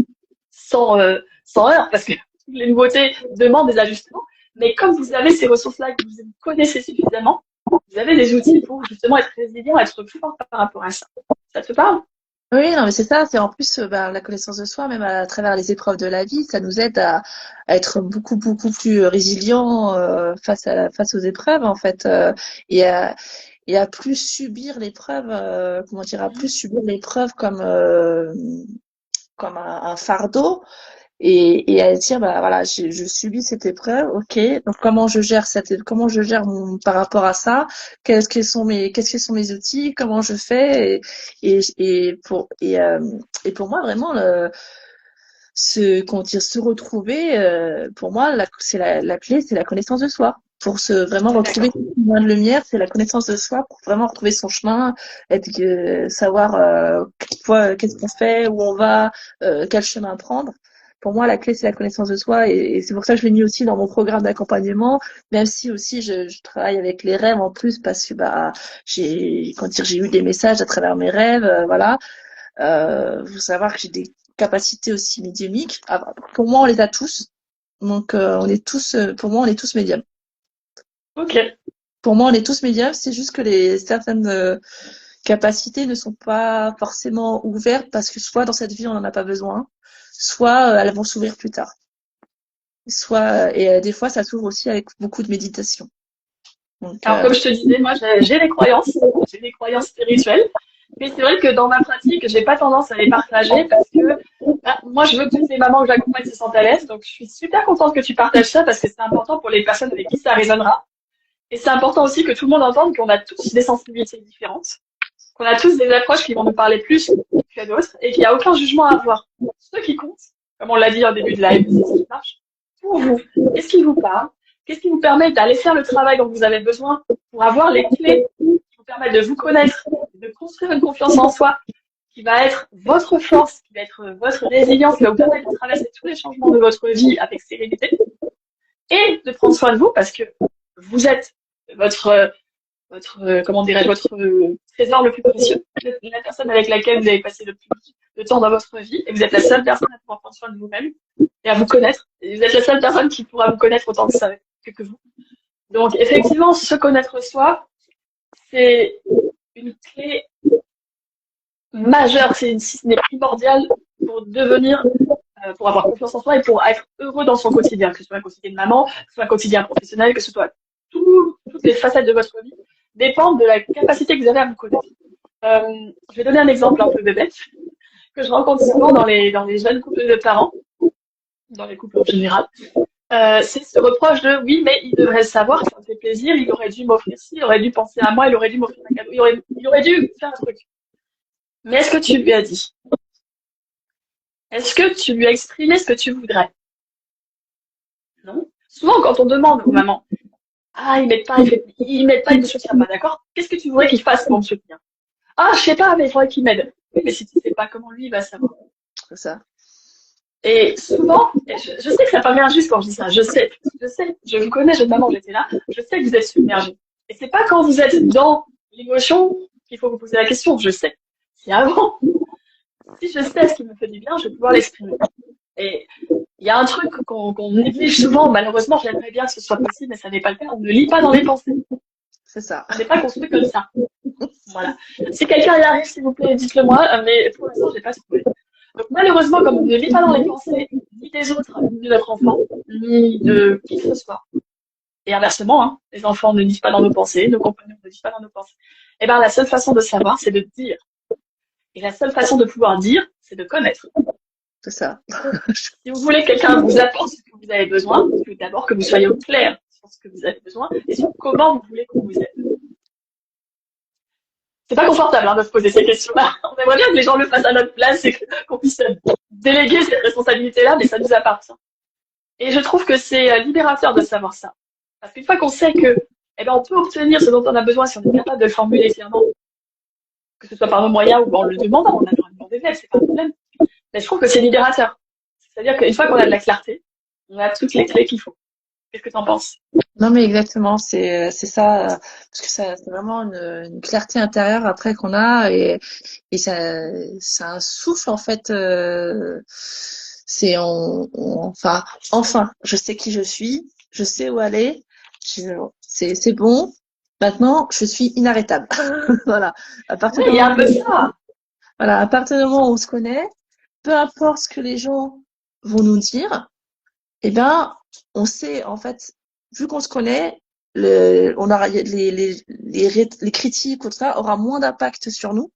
sans heurts, parce que les nouveautés demandent des ajustements, mais comme vous avez ces ressources-là, que vous connaissez suffisamment, vous avez des outils pour justement être résilient, être fort par rapport à ça. Ça te parle? Oui, non, mais c'est ça. C'est en plus la connaissance de soi, même à travers les épreuves de la vie, ça nous aide à être beaucoup, beaucoup plus résilients face aux épreuves, en fait, et à plus subir l'épreuve, comment dire, à plus subir l'épreuve comme un fardeau. Et à dire bah voilà, je subis cette épreuve, ok, donc comment je gère par rapport à ça, qu'est-ce que sont mes outils, comment je fais, et pour moi vraiment se retrouver, pour moi c'est la clé, c'est la connaissance de soi. Pour vraiment retrouver son chemin de lumière, c'est la connaissance de soi, pour vraiment retrouver son chemin, savoir qu'est-ce qu'on fait, où on va, quel chemin prendre. Pour moi, la clé, c'est la connaissance de soi, et c'est pour ça que je l'ai mis aussi dans mon programme d'accompagnement, même si aussi je travaille avec les rêves en plus, parce que j'ai eu des messages à travers mes rêves, voilà. Faut savoir que j'ai des capacités aussi médiumniques. Pour moi, on les a tous. Donc, pour moi, on est tous médiums. Ok. Pour moi, on est tous médiums. C'est juste que certaines capacités ne sont pas forcément ouvertes parce que soit dans cette vie, on n'en a pas besoin, soit elles vont s'ouvrir plus tard. Et des fois, ça s'ouvre aussi avec beaucoup de méditation. Donc, alors, comme je te disais, moi, j'ai des croyances spirituelles. Mais c'est vrai que dans ma pratique, j'ai pas tendance à les partager parce que moi, je veux que toutes les mamans que j'accompagne se sentent à l'aise. Donc, je suis super contente que tu partages ça parce que c'est important pour les personnes avec qui ça résonnera. Et c'est important aussi que tout le monde entende qu'on a tous des sensibilités différentes, qu'on a tous des approches qui vont nous parler plus que d'autres et qu'il n'y a aucun jugement à avoir. Ce qui compte, comme on l'a dit en début de live, c'est ce qui marche pour vous. Qu'est-ce qui vous parle? Qu'est-ce qui vous permet d'aller faire le travail dont vous avez besoin pour avoir les clés qui vous permettent de vous connaître, de construire une confiance en soi qui va être votre force, qui va être votre résilience, qui va vous permettre de traverser tous les changements de votre vie avec sérénité et de prendre soin de vous parce que vous êtes comment dirais-je, votre trésor le plus précieux, la personne avec laquelle vous avez passé le plus de temps dans votre vie, et vous êtes la seule personne à pouvoir prendre soin de vous-même et à vous connaître. Et vous êtes la seule personne qui pourra vous connaître autant que vous. Donc, effectivement, se connaître soi, c'est une clé majeure, si ce n'est primordial pour devenir, pour avoir confiance en soi et pour être heureux dans son quotidien, que ce soit un quotidien de maman, que ce soit un quotidien professionnel, que ce soit toutes les facettes de votre vie dépendent de la capacité que vous avez à vous connaître. Je vais donner un exemple un peu bébête que je rencontre souvent dans les jeunes couples de parents, dans les couples en général. C'est ce reproche de oui, mais il devrait savoir, ça me fait plaisir, il aurait dû m'offrir ci, il aurait dû penser à moi, il aurait dû m'offrir un cadeau, il aurait dû faire un truc. Mais est-ce que tu lui as dit? Est-ce que tu lui as exprimé ce que tu voudrais? Non. Souvent, quand on demande aux mamans, ah, ils mettent pas une soutien pas, d'accord? Qu'est-ce que tu voudrais qu'il fasse pour me soutenir? Ah, je sais pas, mais il faudrait qu'il m'aide. Oui, mais si tu sais pas comment lui, il va savoir. C'est ça. Et souvent, je sais que ça paraît injuste quand je dis ça, je sais, je vous connais, jeune maman, j'étais là, je sais que vous êtes submergée. Et c'est pas quand vous êtes dans l'émotion qu'il faut vous poser la question, je sais. C'est avant. Si je sais ce qui me fait du bien, je vais pouvoir l'exprimer. Et il y a un truc qu'on néglige souvent, malheureusement, j'aimerais bien que ce soit possible, mais ça n'est pas le cas, on ne lit pas dans les pensées. C'est ça. On n'est pas construit comme ça. Voilà. Si quelqu'un y arrive, s'il vous plaît, dites-le moi, mais pour l'instant, j'ai pas trouvé. Donc malheureusement, comme on ne lit pas dans les pensées, ni des autres, ni de notre enfant, ni de qui que ce soit, et inversement, hein, les enfants ne lisent pas dans nos pensées, nos compagnons ne lisent pas dans nos pensées, et bien la seule façon de savoir, c'est de dire. Et la seule façon de pouvoir dire, c'est de connaître. C'est ça. Si vous voulez que quelqu'un vous apporte ce que vous avez besoin, il faut d'abord que vous soyez au clair sur ce que vous avez besoin et sur comment vous voulez qu'on vous aide. C'est pas confortable de se poser ces questions-là. On aimerait bien que les gens le fassent à notre place et qu'on puisse déléguer cette responsabilité-là, mais ça nous appartient. Et je trouve que c'est libérateur de savoir ça. Parce qu'une fois qu'on sait que, on peut obtenir ce dont on a besoin si on est capable de le formuler clairement, que ce soit par nos moyens ou en le demandant, on a le droit de demander de l'aide, c'est pas un problème. Mais je trouve que c'est libérateur. C'est-à-dire qu'une fois qu'on a de la clarté, on a toutes les clés qu'il faut. Qu'est-ce que tu en penses? Non, mais exactement, c'est ça, parce que ça, c'est vraiment une clarté intérieure après qu'on a et ça, c'est un souffle en fait. C'est enfin, je sais qui je suis, je sais où aller, c'est bon. Maintenant, je suis inarrêtable. Voilà. À partir il y a un peu ça. Voilà, à partir du moment où on se connaît, peu importe ce que les gens vont nous dire, on sait, en fait, vu qu'on se connaît, on aura les critiques ou tout ça aura moins d'impact sur nous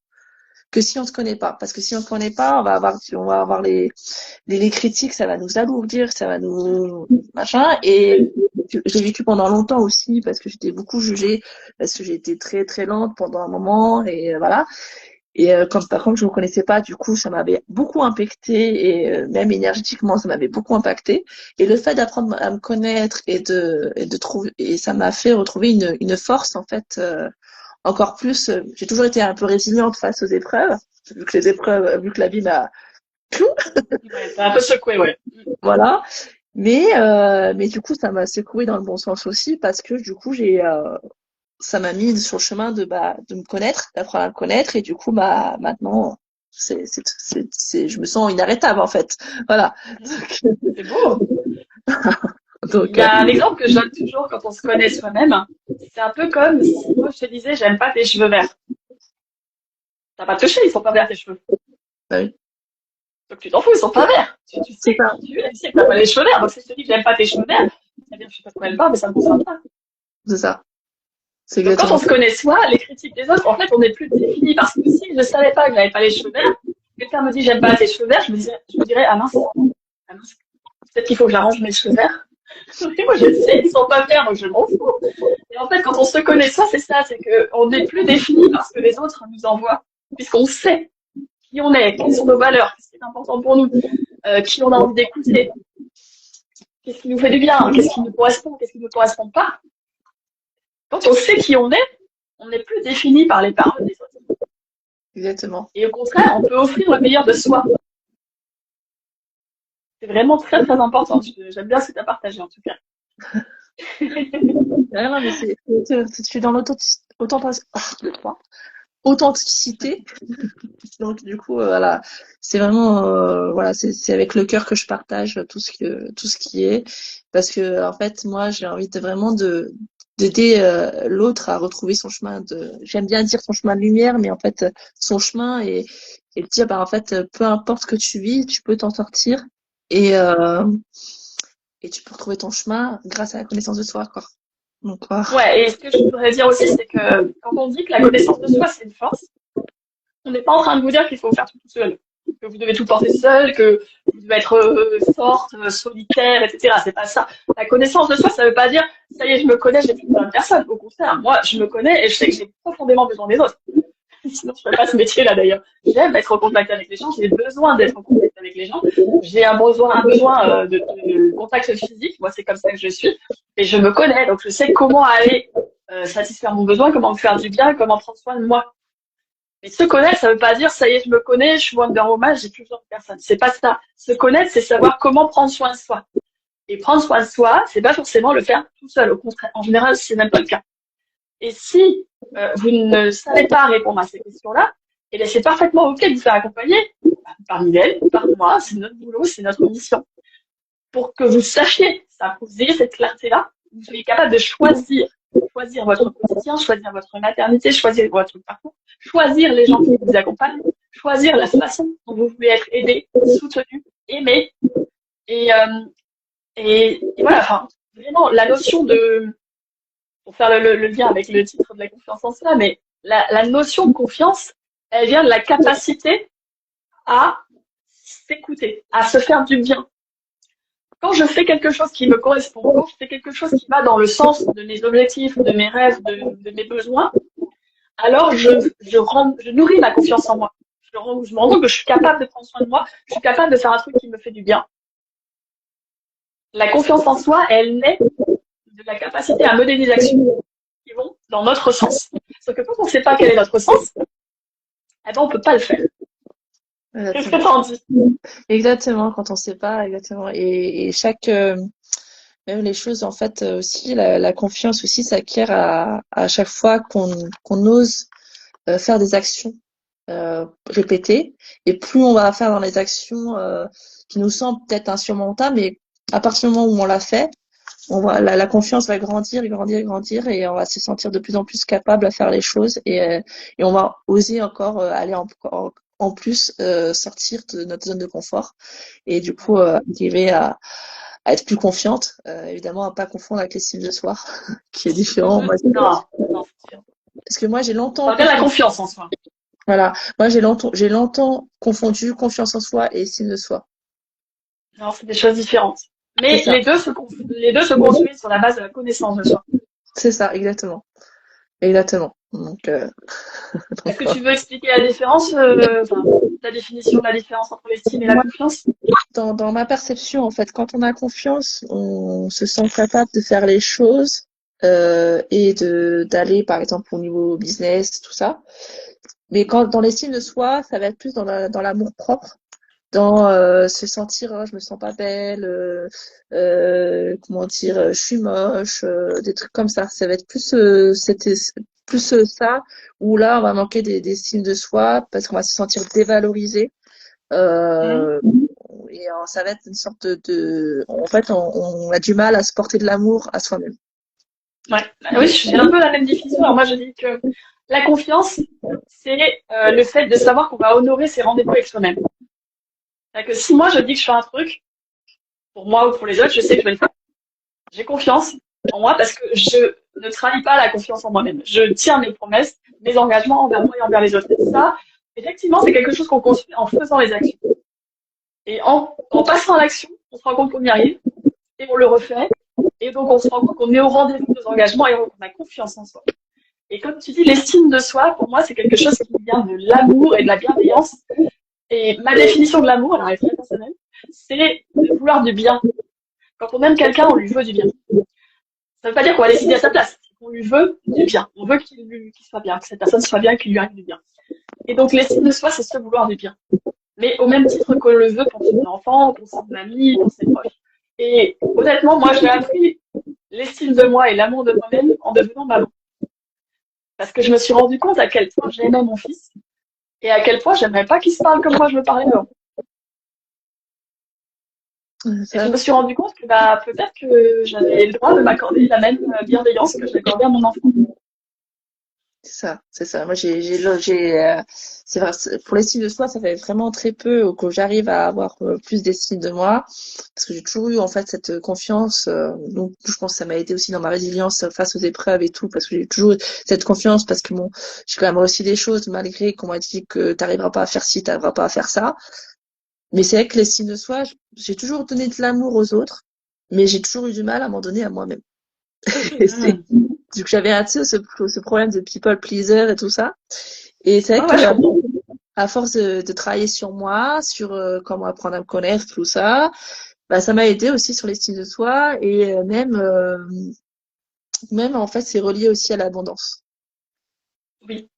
que si on se connaît pas. Parce que si on se connaît pas, on va avoir les critiques, ça va nous alourdir, ça va nous machin. Et j'ai vécu pendant longtemps aussi parce que j'étais beaucoup jugée, parce que j'ai été très très lente pendant un moment et voilà. Et par contre je me connaissais pas, du coup ça m'avait beaucoup impacté et même énergétiquement ça m'avait beaucoup impacté. Et le fait d'apprendre à me connaître et de trouver, et ça m'a fait retrouver une force en fait encore plus. J'ai toujours été un peu résiliente face aux épreuves, vu que la vie m'a un peu secoué, ouais. Voilà. Mais du coup ça m'a secoué dans le bon sens aussi parce que du coup ça m'a mis sur le chemin de me connaître, d'apprendre à me connaître et du coup maintenant je me sens inarrêtable en fait. Voilà. C'est beau. Donc, il y a un exemple que je donne toujours quand on se connaît soi-même. C'est un peu comme si moi je te disais j'aime pas tes cheveux verts. T'as pas touché, ils sont pas verts tes cheveux. Oui. Donc tu t'en fous, ils sont pas verts. Tu sais pas. Tu sais que t'as pas les cheveux verts. Donc si je te dis que j'aime pas tes cheveux verts, c'est bien, je sais pas quoi elle parle, mais ça me concerne pas. C'est ça. Donc, quand on se connaît soi, les critiques des autres, en fait, on n'est plus défini parce que si je savais pas que j'avais pas les cheveux verts, quelqu'un me dit j'aime pas tes cheveux verts, je me dirais ah mince, peut-être qu'il faut que j'arrange mes cheveux verts. Moi je sais, ils sont pas verts, donc je m'en fous. Et en fait, quand on se connaît soi, c'est ça, c'est qu'on n'est plus défini parce que les autres nous envoient, puisqu'on sait qui on est, quelles sont nos valeurs, ce qui est important pour nous. qui on a envie d'écouter, qu'est-ce qui nous fait du bien, qu'est-ce qui nous correspond, qu'est-ce qui ne nous correspond pas. Quand on sait qui on n'est plus défini par les paroles des autres. Exactement. Et au contraire, on peut offrir le meilleur de soi. C'est vraiment très, très important. J'aime bien ce que tu as partagé, en tout cas. Non, mais je suis dans authenticité. Donc, du coup, voilà. C'est vraiment, voilà, c'est avec le cœur que je partage tout ce qui est. Parce que, en fait, moi, j'ai envie d'aider l'autre à retrouver son chemin j'aime bien dire son chemin de lumière, mais en fait, son chemin et de dire, bah, en fait, peu importe ce que tu vis, tu peux t'en sortir et, euh, et tu peux retrouver ton chemin grâce à la connaissance de soi, quoi. Donc, voilà. Ouais, et ce que je voudrais dire aussi, c'est que quand on dit que la connaissance de soi, c'est une force, on n'est pas en train de vous dire qu'il faut faire tout seul, que vous devez tout porter seul, que vous devez être forte, solitaire, etc. C'est pas ça. La connaissance de soi, ça veut pas dire, ça y est, je me connais, j'ai plus besoin de personne. Au contraire, moi, je me connais et je sais que j'ai profondément besoin des autres. Sinon, je ferais pas ce métier-là, d'ailleurs. J'aime être en contact avec les gens, j'ai besoin d'être en contact avec les gens. J'ai un besoin de contact physique. Moi, c'est comme ça que je suis. Et je me connais, donc je sais comment aller satisfaire mon besoin, comment me faire du bien, comment prendre soin de moi. Mais se connaître, ça veut pas dire, ça y est, je me connais, je suis Wonder Woman, j'ai plus besoin de personne. C'est pas ça. Se connaître, c'est savoir comment prendre soin de soi. Et prendre soin de soi, c'est pas forcément le faire tout seul. Au contraire, en général, c'est même pas le cas. Et si vous ne savez pas répondre à ces questions-là, et bien c'est parfaitement OK de vous faire accompagner par Mylène, par moi, c'est notre boulot, c'est notre mission. Pour que vous sachiez ça, que vous ayez cette clarté-là, vous soyez capable de choisir votre quotidien, choisir votre maternité, choisir votre parcours, choisir les gens qui vous accompagnent, choisir la façon dont vous voulez être aidé, soutenu, aimé. Et voilà, enfin, vraiment, la notion de, pour faire le lien avec le titre de la confiance en soi, mais la notion de confiance, elle vient de la capacité à s'écouter, à se faire du bien. Quand je fais quelque chose qui me correspond, quand je fais quelque chose qui va dans le sens de mes objectifs, de mes rêves, de mes besoins, alors je nourris ma confiance en moi. Je me rends compte que je suis capable de prendre soin de moi, je suis capable de faire un truc qui me fait du bien. La confiance en soi, elle naît de la capacité à mener des actions qui vont dans notre sens. Sauf que quand on ne sait pas quel est notre sens, eh ben on peut pas le faire. Qu'est-ce que t'en dis? Exactement, quand on sait pas, exactement. Et même les choses, en fait, aussi, la confiance aussi s'acquiert à chaque fois qu'on ose faire des actions répétées. Et plus on va faire dans les actions qui nous semblent peut-être insurmontables, mais à partir du moment où on l'a fait, la confiance va grandir, grandir, et on va se sentir de plus en plus capable à faire les choses, et on va oser encore aller en plus sortir de notre zone de confort, et du coup arriver à être plus confiante, évidemment à pas confondre avec l'estime de soi, qui est différent. Moi, Non, c'est sûr. parce que moi j'ai longtemps Ça la confiance en soi. Voilà, moi j'ai longtemps confondu confiance en soi et estime de soi. Non, c'est des choses différentes. Mais les deux se construisent sur la base de la connaissance de soi. C'est ça, exactement. Exactement. Donc, est-ce que tu veux expliquer la différence, ta définition de la différence entre l'estime et la confiance? Dans ma perception, en fait, quand on a confiance, on se sent capable de faire les choses et d'aller, par exemple, au niveau business, tout ça. Mais dans l'estime de soi, ça va être plus dans l'amour propre, dans se sentir, je me sens pas belle, comment dire, je suis moche, des trucs comme ça. Ça va être plus ça, où là on va manquer d'estime de soi parce qu'on va se sentir dévalorisé. Et ça va être une sorte en fait, on a du mal à se porter de l'amour à soi-même. Ouais, oui, j'ai un peu la même définition. Alors moi, je dis que la confiance, c'est le fait de savoir qu'on va honorer ses rendez-vous avec soi-même. C'est-à-dire que si moi, je dis que je fais un truc, pour moi ou pour les autres, je sais que je vais le faire. J'ai confiance en moi parce que je ne trahis pas la confiance en moi-même. Je tiens mes promesses, mes engagements envers moi et envers les autres. Et ça, effectivement, c'est quelque chose qu'on construit en faisant les actions. Et en passant à l'action, on se rend compte qu'on y arrive et on le refait. Et donc, on se rend compte qu'on est au rendez-vous de nos engagements et on a confiance en soi. Et comme tu dis, l'estime de soi, pour moi, c'est quelque chose qui vient de l'amour et de la bienveillance. Et ma définition de l'amour, alors elle est très personnelle, c'est de vouloir du bien. Quand on aime quelqu'un, on lui veut du bien. Ça veut pas dire qu'on va décider à sa place. On lui veut du bien. On veut qu'il soit bien, que cette personne soit bien, qu'il lui arrive du bien. Et donc, l'estime de soi, c'est se vouloir du bien. Mais au même titre qu'on le veut pour ses enfants, pour ses amis, pour ses proches. Et honnêtement, moi, j'ai appris l'estime de moi et l'amour de moi-même en devenant maman. Parce que je me suis rendu compte à quel point j'aimais mon fils et à quel point j'aimerais pas qu'il se parle comme moi je me parlais avant. Et je me suis rendu compte que bah, peut-être que j'avais le droit de m'accorder la même bienveillance que j'accordais à mon enfant. C'est ça. Moi, c'est vrai, pour l'estime de soi, ça fait vraiment très peu que j'arrive à avoir plus d'estime de moi, parce que j'ai toujours eu en fait cette confiance. Donc, je pense que ça m'a aidé aussi dans ma résilience face aux épreuves et tout, parce que j'ai toujours eu cette confiance, parce que bon, j'ai quand même réussi des choses malgré qu'on m'a dit que t'arriveras pas à faire ci, t'arriveras pas à faire ça. Mais c'est vrai que l'estime de soi, j'ai toujours donné de l'amour aux autres, mais j'ai toujours eu du mal à m'en donner à moi-même. Du coup, j'avais ce problème de people pleaser et tout ça. Et c'est vrai que à force de travailler sur moi, sur comment apprendre à me connaître, tout ça, bah, ça m'a aidé aussi sur l'estime de soi et même en fait, c'est relié aussi à l'abondance. Oui.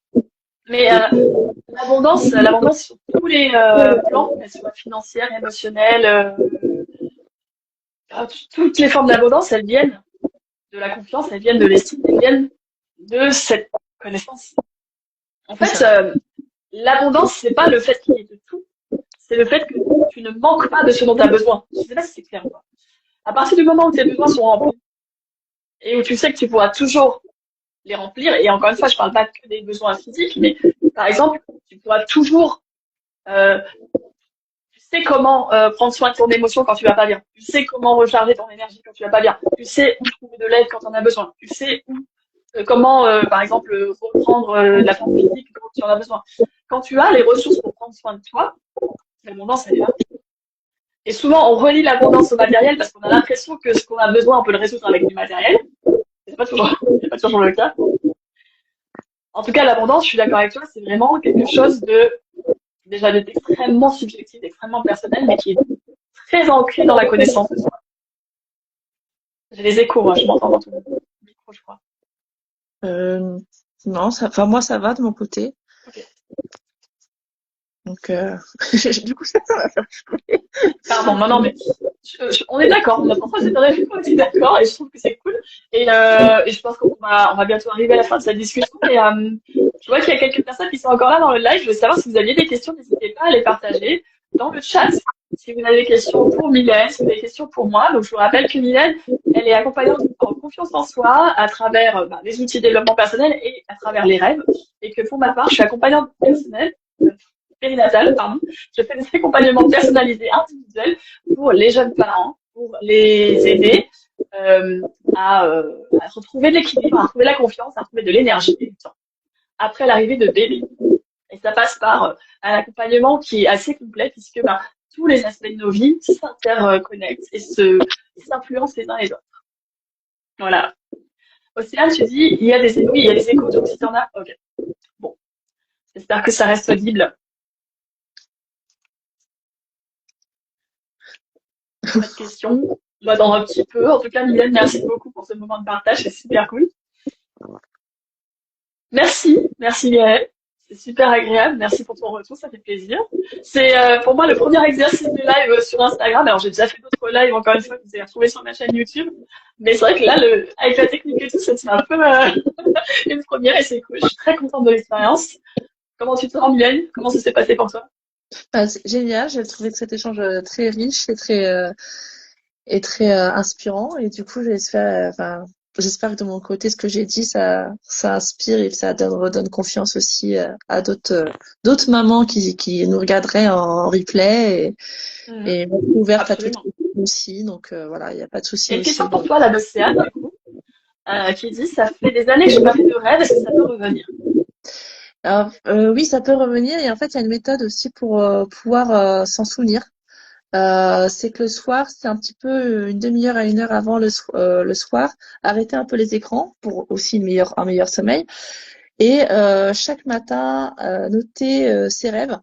Mais l'abondance sur tous les plans, qu'elle soit financière, émotionnelle, toutes les formes d'abondance, elles viennent de la confiance, elles viennent de l'estime, elles viennent de cette connaissance. En fait, l'abondance, c'est pas le fait qu'il y ait de tout, c'est le fait que tu ne manques pas de ce dont tu as besoin. Je sais pas si c'est clair ou pas. À partir du moment où tes besoins sont remplis et où tu sais que tu pourras toujours les remplir, et encore une fois, je parle pas que des besoins physiques, mais par exemple, tu pourras toujours, euh, tu sais comment prendre soin de ton émotion quand tu vas pas bien. Tu sais comment recharger ton énergie quand tu vas pas bien. Tu sais où trouver de l'aide quand tu en as besoin. Tu sais où comment, par exemple, reprendre la forme physique quand tu en as besoin. Quand tu as les ressources pour prendre soin de toi, l'abondance, elle est là. Et souvent, on relie l'abondance au matériel parce qu'on a l'impression que ce qu'on a besoin, on peut le résoudre avec du matériel. C'est pas toujours le cas. En tout cas, l'abondance, je suis d'accord avec toi, c'est vraiment quelque chose déjà d'extrêmement subjectif, d'extrêmement personnel, mais qui est très ancré dans la connaissance de soi. J'ai les échos, moi, je m'entends dans tout le micro, je crois. Non, moi, ça va de mon côté. Okay. Donc, du coup, ça va faire jouer. Pardon, non, mais on est d'accord. Notre enfant, c'est vrai, on est d'accord, et je trouve que c'est cool. Et je pense qu'on va bientôt arriver à la fin de cette discussion. Et je vois qu'il y a quelques personnes qui sont encore là dans le live. Je veux savoir si vous aviez des questions, n'hésitez pas à les partager dans le chat. Si vous avez des questions pour Mylène, si vous avez des questions pour moi. Donc, je vous rappelle que Mylène, elle est accompagnante en confiance en soi à travers les outils de développement personnel et à travers les rêves. Et que pour ma part, je suis accompagnante personnelle. Périnatale, pardon. Je fais des accompagnements personnalisés individuels pour les jeunes parents, pour les aider à retrouver de l'équilibre, à retrouver la confiance, à retrouver de l'énergie et du temps après l'arrivée de bébé. Et ça passe par un accompagnement qui est assez complet puisque tous les aspects de nos vies s'interconnectent et s'influencent les uns les autres. Voilà. Océane, tu dis, il y a des échos, donc si t'en as, ok. Bon. J'espère que ça reste audible. Pas de questions. On va dans un petit peu. En tout cas, Mylène, merci beaucoup pour ce moment de partage. C'est super cool. Merci Mylène. C'est super agréable. Merci pour ton retour. Ça fait plaisir. C'est pour moi le premier exercice de live sur Instagram. Alors, j'ai déjà fait d'autres lives, encore une fois, que vous avez retrouvés sur ma chaîne YouTube. Mais c'est vrai que là, avec la technique et tout, c'est un peu une première et c'est cool. Je suis très contente de l'expérience. Comment tu te sens, Mylène? Comment ça s'est passé pour toi? C'est génial. J'ai trouvé que cet échange très riche et très inspirant. Et du coup, j'espère que de mon côté, ce que j'ai dit, ça inspire et que ça redonne confiance aussi à d'autres mamans qui nous regarderaient en replay et ouvertes à toutes aussi. Donc voilà, il n'y a pas de souci. Il y a une question pour toi, là, d'Océane, du coup, qui dit, ça fait des années que je n'ai pas fait de rêve, est-ce que ça peut revenir? Alors, oui, ça peut revenir. Et en fait, il y a une méthode aussi pour pouvoir s'en souvenir. C'est que le soir, c'est un petit peu une demi-heure à 1 heure avant le soir, arrêter un peu les écrans pour aussi un meilleur sommeil. Et chaque matin, noter ses rêves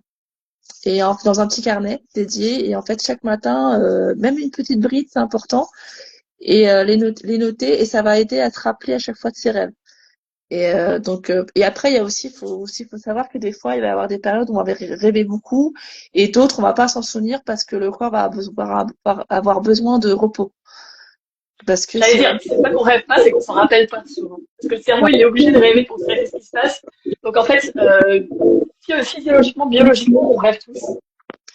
et dans un petit carnet dédié. Et en fait, chaque matin, même une petite bride, c'est important. Et les noter, et ça va aider à se rappeler à chaque fois de ses rêves. Et après, il y a aussi, faut savoir que des fois, il va y avoir des périodes où on va rêver beaucoup, et d'autres, on va pas s'en souvenir parce que le corps va avoir besoin de repos. Parce que J'allais dire, c'est pas qu'on rêve pas, c'est qu'on s'en rappelle pas souvent. Parce que le cerveau, il est obligé de rêver pour se rappeler ce qui se passe. Donc en fait, physiologiquement, biologiquement, on rêve tous.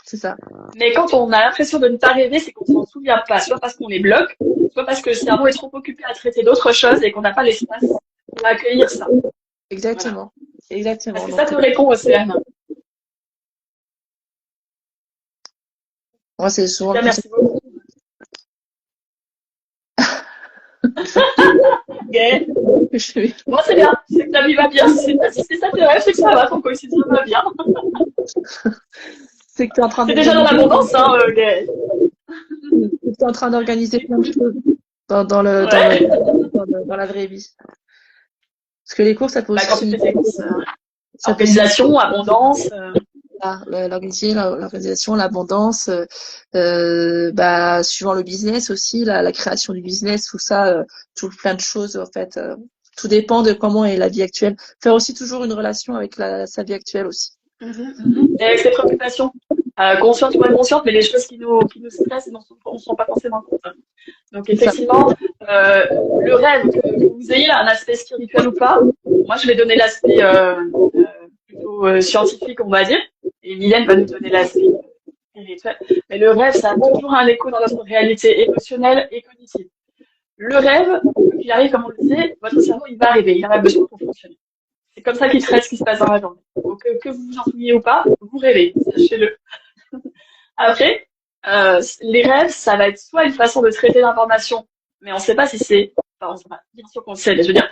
c'est ça. Mais quand on a l'impression de ne pas rêver, c'est qu'on s'en souvient pas, soit parce qu'on les bloque, soit parce que le cerveau est trop occupé à traiter d'autres choses et qu'on n'a pas l'espace pour accueillir ça. Exactement. Voilà. Exactement. Est-ce que ça te répond, Océane? Moi, c'est souvent Bien, merci beaucoup. Okay. Moi, c'est bien. C'est que ta vie va bien. Si c'est ça tes rêves, c'est que ça va. Ton quotidien va bien. C'est que tu es en train de. C'est déjà dans l'abondance, hein, Gaëlle. Tu es en train d'organiser plein de choses dans la vraie vie. Parce que les cours, ça peut aussi. Quand tu fais tes courses, organisation, abondance. L'organisation, l'abondance, suivant le business aussi, la création du business, tout ça, tout plein de choses en fait. Tout dépend de comment est la vie actuelle. Faire aussi toujours une relation avec sa vie actuelle aussi. Et avec ses préoccupations, conscientes ou inconscientes, mais les choses qui nous stressent et dont on ne se rend pas forcément compte. Donc effectivement, le rêve, que vous ayez un aspect spirituel ou pas, moi je vais donner l'aspect plutôt scientifique, on va dire, et Mylène va nous donner l'aspect spirituel. Mais le rêve, ça a toujours un écho dans notre réalité émotionnelle et cognitive. Le rêve, qu'il arrive, comme on le disait, votre cerveau, il va arriver, il en a besoin pour fonctionner. C'est comme ça qu'il traite ce qui se passe dans la journée. Donc, que vous vous en souveniez ou pas, vous rêvez, sachez-le. Après, les rêves, ça va être soit une façon de traiter l'information, mais on ne sait pas si c'est, enfin, on sait pas, bien sûr qu'on le sait, je veux dire,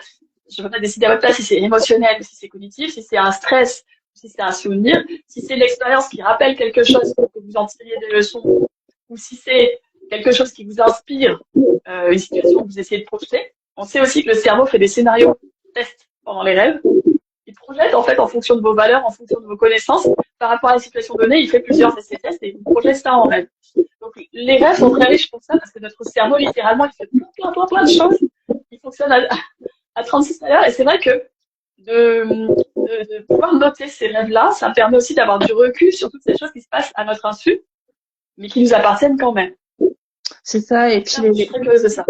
je ne peux pas décider à votre place si c'est émotionnel, si c'est cognitif, si c'est un stress, si c'est un souvenir, si c'est l'expérience qui rappelle quelque chose pour que vous en tiriez des leçons, ou si c'est quelque chose qui vous inspire, une situation que vous essayez de projeter. On sait aussi que le cerveau fait des scénarios tests pendant les rêves. Il projette en fait en fonction de vos valeurs, en fonction de vos connaissances, par rapport à la situation donnée, il fait plusieurs essais tests et il projette ça en rêve. Donc les rêves sont très riches pour ça parce que notre cerveau littéralement il fait plein de choses. Il fonctionne à 36 à l'heure et c'est vrai que de pouvoir noter ces rêves-là, ça permet aussi d'avoir du recul sur toutes ces choses qui se passent à notre insu, mais qui nous appartiennent quand même. C'est ça, et puis je suis très curieuse de ça.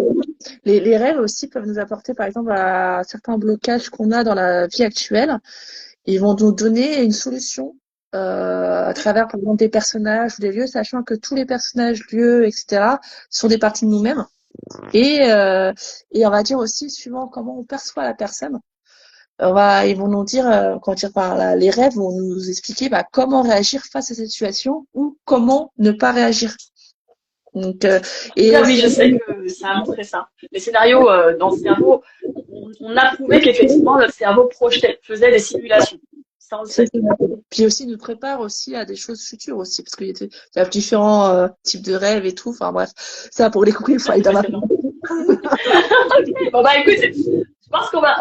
Les rêves aussi peuvent nous apporter, par exemple, à certains blocages qu'on a dans la vie actuelle. Ils vont nous donner une solution à travers, par exemple, des personnages ou des lieux, sachant que tous les personnages, lieux, etc., sont des parties de nous-mêmes. Et on va dire aussi, suivant comment on perçoit la personne, ils vont nous dire, les rêves vont nous expliquer comment réagir face à cette situation ou comment ne pas réagir. Donc, oui, je sais que ça a montré ça. Les scénarios dans le cerveau, on a prouvé qu'effectivement notre cerveau faisait des simulations. Ça, on le sait. Puis aussi nous prépare aussi à des choses futures aussi, parce qu'il y a différents types de rêves et tout. Enfin bref, ça pour les couper, il faut aller dans la. Okay. Bon écoute, je pense qu'on va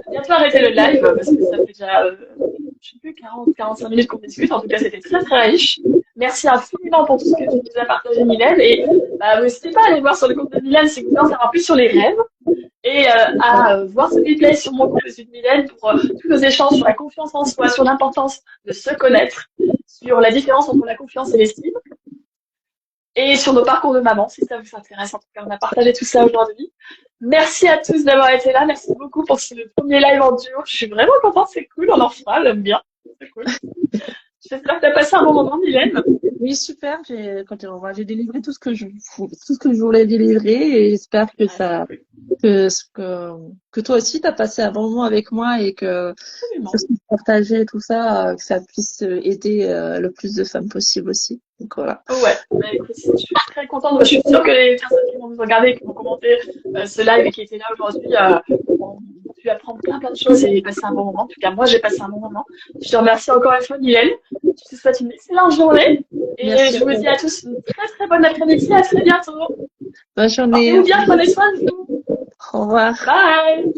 bientôt arrêter le live parce que ça fait déjà je sais plus 40-45 minutes qu'on discute. En tout cas, c'était très très riche. Merci infiniment pour tout ce que tu nous as partagé, Mylène. Et n'hésitez pas à aller voir sur le compte de Mylène si vous voulez en savoir plus sur les rêves. Et à voir ce replay sur mon compte de Mylène pour tous nos échanges sur la confiance en soi, sur l'importance de se connaître, sur la différence entre la confiance et l'estime, et sur nos parcours de maman, si ça vous intéresse. En tout cas, on a partagé tout ça aujourd'hui. Merci à tous d'avoir été là. Merci beaucoup pour ce premier live en duo. Je suis vraiment contente, c'est cool, on en fera, j'aime bien. C'est cool. J'espère que tu as passé un bon moment, Mylène. Oui, super. J'ai délivré tout ce que je voulais délivrer et j'espère que que toi aussi t'as passé un bon moment avec moi et que partager tout ça, que ça puisse aider le plus de femmes possible aussi. Donc voilà. Ouais. Écoute, je suis très contente. Je suis sûre que les personnes qui vont nous regarder, qui vont commenter ce live et qui étaient là aujourd'hui, ont pu apprendre plein de choses et passer un bon moment. En tout cas, moi, j'ai passé un bon moment. Je te remercie encore une fois, Mylène. Je te souhaite une excellente journée. Et merci je vous dis à tous une très très bonne après-midi. À très bientôt. Bonne journée. Portez-vous bien, prenez soin de vous. Au revoir. Bye.